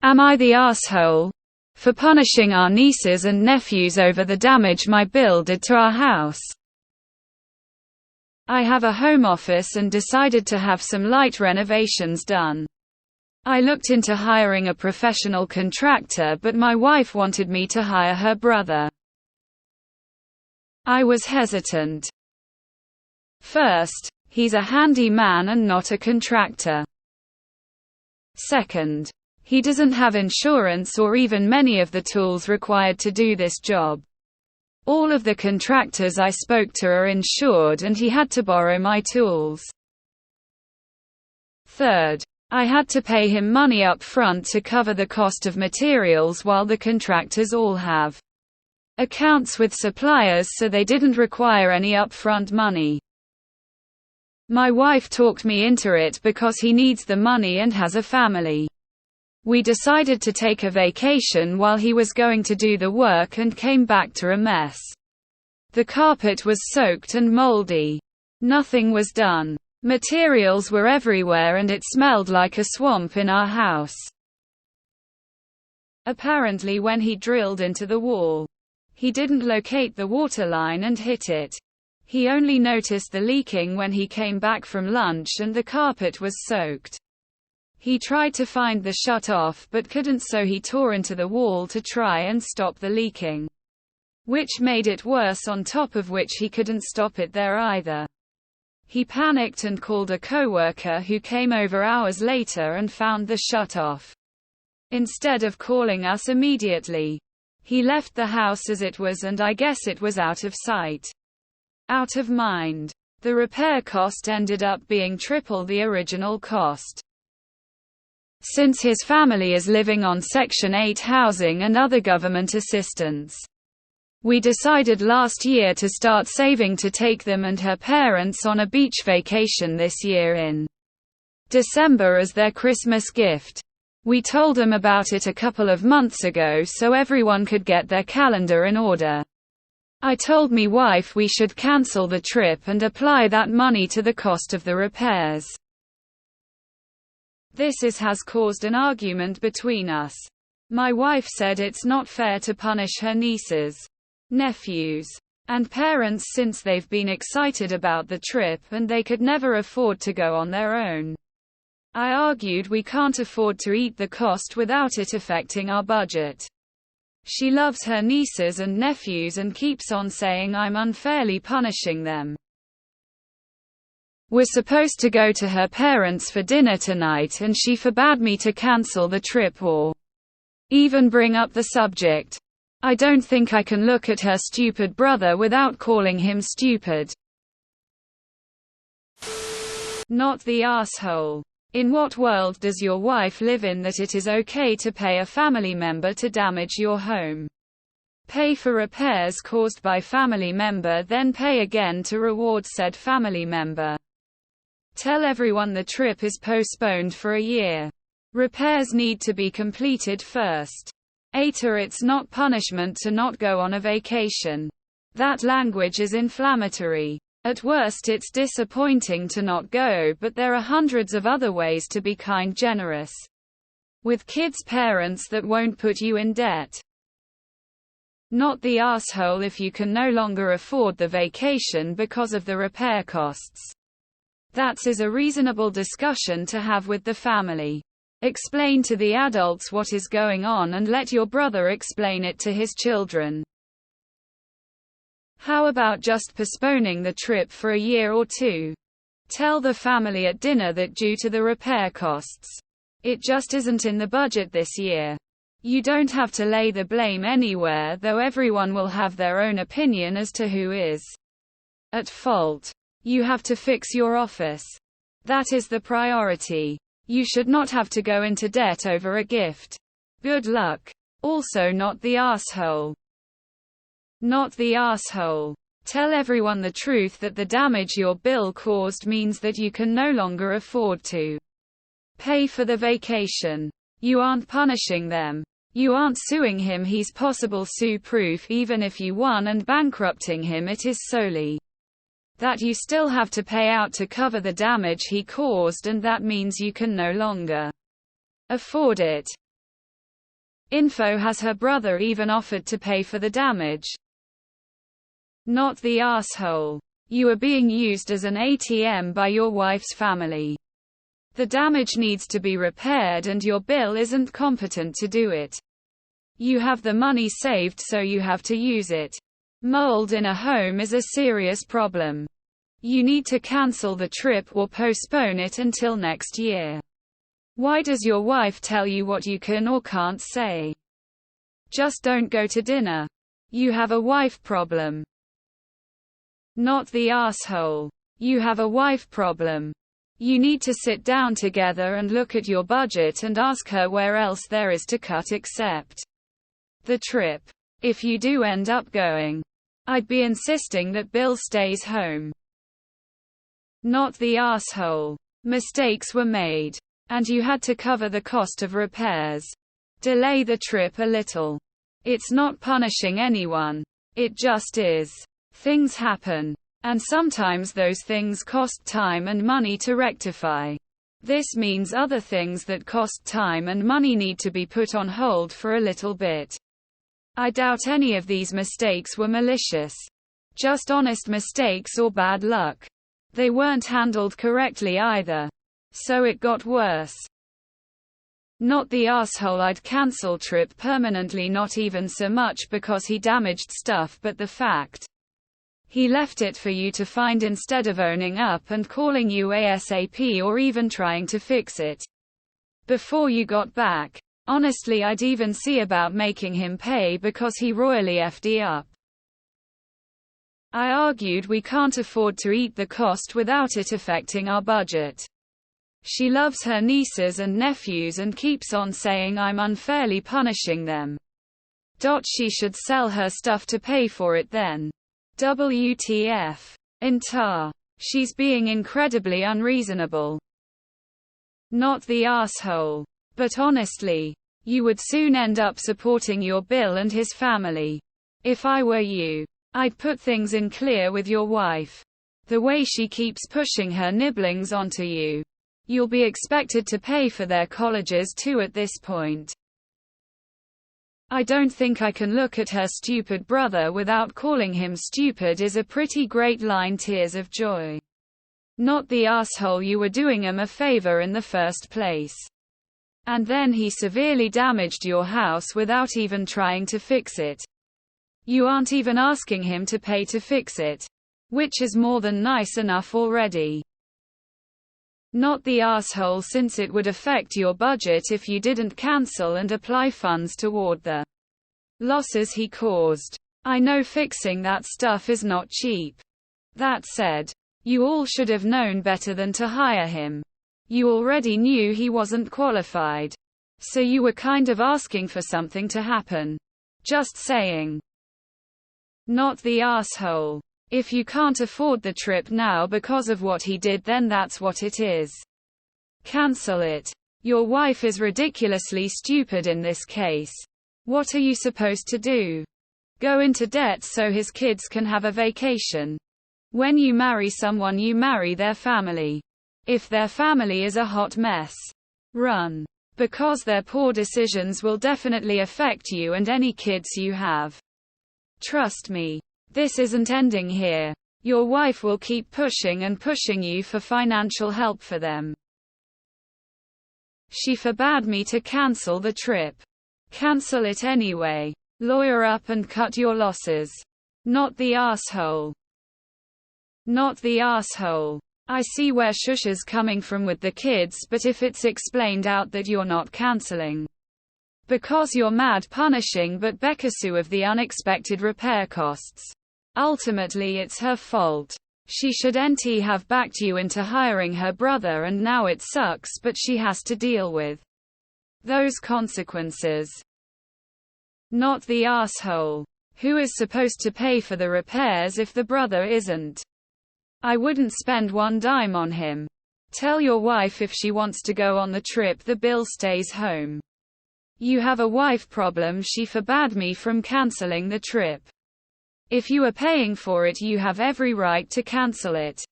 Am I the asshole for punishing our nieces and nephews over the damage my bill did to our house? I have a home office and decided to have some light renovations done. I looked into hiring a professional contractor, but my wife wanted me to hire her brother. I was hesitant. First, he's a handyman and not a contractor. Second, he doesn't have insurance or even many of the tools required to do this job. All of the contractors I spoke to are insured and he had to borrow my tools. Third, I had to pay him money up front to cover the cost of materials while the contractors all have accounts with suppliers, so they didn't require any upfront money. My wife talked me into it because he needs the money and has a family. We decided to take a vacation while he was going to do the work and came back to a mess. The carpet was soaked and moldy. Nothing was done. Materials were everywhere and it smelled like a swamp in our house. Apparently, when he drilled into the wall, he didn't locate the water line and hit it. He only noticed the leaking when he came back from lunch and the carpet was soaked. He tried to find the shut-off but couldn't, so he tore into the wall to try and stop the leaking, which made it worse, on top of which he couldn't stop it there either. He panicked and called a coworker who came over hours later and found the shut-off. Instead of calling us immediately, he left the house as it was, and I guess it was out of sight, out of mind. The repair cost ended up being triple the original cost. Since his family is living on Section 8 housing and other government assistance, we decided last year to start saving to take them and her parents on a beach vacation this year in December as their Christmas gift. We told them about it a couple of months ago so everyone could get their calendar in order. I told me wife we should cancel the trip and apply that money to the cost of the repairs. This has caused an argument between us. My wife said it's not fair to punish her nieces, nephews, and parents since they've been excited about the trip and they could never afford to go on their own. I argued we can't afford to eat the cost without it affecting our budget. She loves her nieces and nephews and keeps on saying I'm unfairly punishing them. We're supposed to go to her parents for dinner tonight and she forbade me to cancel the trip or even bring up the subject. I don't think I can look at her stupid brother without calling him stupid. Not the asshole. In what world does your wife live in that it is okay to pay a family member to damage your home? Pay for repairs caused by family member, then pay again to reward said family member. Tell everyone the trip is postponed for a year. Repairs need to be completed first. AITA, it's not punishment to not go on a vacation. That language is inflammatory. At worst it's disappointing to not go, but there are hundreds of other ways to be kind, generous with kids' parents that won't put you in debt. Not the asshole if you can no longer afford the vacation because of the repair costs. That is a reasonable discussion to have with the family. Explain to the adults what is going on and let your brother explain it to his children. How about just postponing the trip for a year or two? Tell the family at dinner that due to the repair costs, it just isn't in the budget this year. You don't have to lay the blame anywhere, though everyone will have their own opinion as to who is at fault. You have to fix your office. That is the priority. You should not have to go into debt over a gift. Good luck. Also, not the asshole. Not the asshole. Tell everyone the truth that the damage your bill caused means that you can no longer afford to pay for the vacation. You aren't punishing them. You aren't suing him. He's possible sue-proof even if you won, and bankrupting him, it is solely that you still have to pay out to cover the damage he caused, and that means you can no longer afford it. Info: has her brother even offered to pay for the damage? Not the asshole. You are being used as an ATM by your wife's family. The damage needs to be repaired and your BIL isn't competent to do it. You have the money saved, so you have to use it. Mold in a home is a serious problem. You need to cancel the trip or postpone it until next year. Why does your wife tell you what you can or can't say? Just don't go to dinner. You have a wife problem. Not the asshole. You have a wife problem. You need to sit down together and look at your budget and ask her where else there is to cut except the trip. If you do end up going, I'd be insisting that BIL stays home. Not the asshole. Mistakes were made, and you had to cover the cost of repairs. Delay the trip a little. It's not punishing anyone. It just is. Things happen. And sometimes those things cost time and money to rectify. This means other things that cost time and money need to be put on hold for a little bit. I doubt any of these mistakes were malicious. Just honest mistakes or bad luck. They weren't handled correctly either. So it got worse. Not the asshole. I'd cancel trip permanently, not even so much because he damaged stuff, but the fact he left it for you to find instead of owning up and calling you ASAP or even trying to fix it before you got back. Honestly, I'd even see about making him pay because he royally effed up. I argued we can't afford to eat the cost without it affecting our budget. She loves her nieces and nephews and keeps on saying I'm unfairly punishing them. She should sell her stuff to pay for it then. WTF. Intar. She's being incredibly unreasonable. Not the asshole. But honestly, you would soon end up supporting your BIL and his family. If I were you, I'd put things in clear with your wife. The way she keeps pushing her nibblings onto you, you'll be expected to pay for their colleges too at this point. I don't think I can look at her stupid brother without calling him stupid is a pretty great line. Tears of joy. Not the asshole. You were doing him a favor in the first place. And then he severely damaged your house without even trying to fix it. You aren't even asking him to pay to fix it, which is more than nice enough already. Not the asshole, since it would affect your budget if you didn't cancel and apply funds toward the losses he caused. I know fixing that stuff is not cheap. That said, you all should have known better than to hire him. You already knew he wasn't qualified. So you were kind of asking for something to happen. Just saying. Not the asshole. If you can't afford the trip now because of what he did, then that's what it is. Cancel it. Your wife is ridiculously stupid in this case. What are you supposed to do? Go into debt so his kids can have a vacation? When you marry someone, you marry their family. If their family is a hot mess, run. Because their poor decisions will definitely affect you and any kids you have. Trust me. This isn't ending here. Your wife will keep pushing and pushing you for financial help for them. She forbade me to cancel the trip. Cancel it anyway. Lawyer up and cut your losses. Not the asshole. Not the asshole. I see where Shusha's coming from with the kids, but if it's explained out that you're not canceling because you're mad punishing but Bekassu of the unexpected repair costs, ultimately it's her fault. She should NT have backed you into hiring her brother, and now it sucks, but she has to deal with those consequences. Not the asshole. Who is supposed to pay for the repairs if the brother isn't? I wouldn't spend one dime on him. Tell your wife if she wants to go on the trip, the BIL stays home. You have a wife problem. She forbade me from canceling the trip. If you are paying for it, you have every right to cancel it.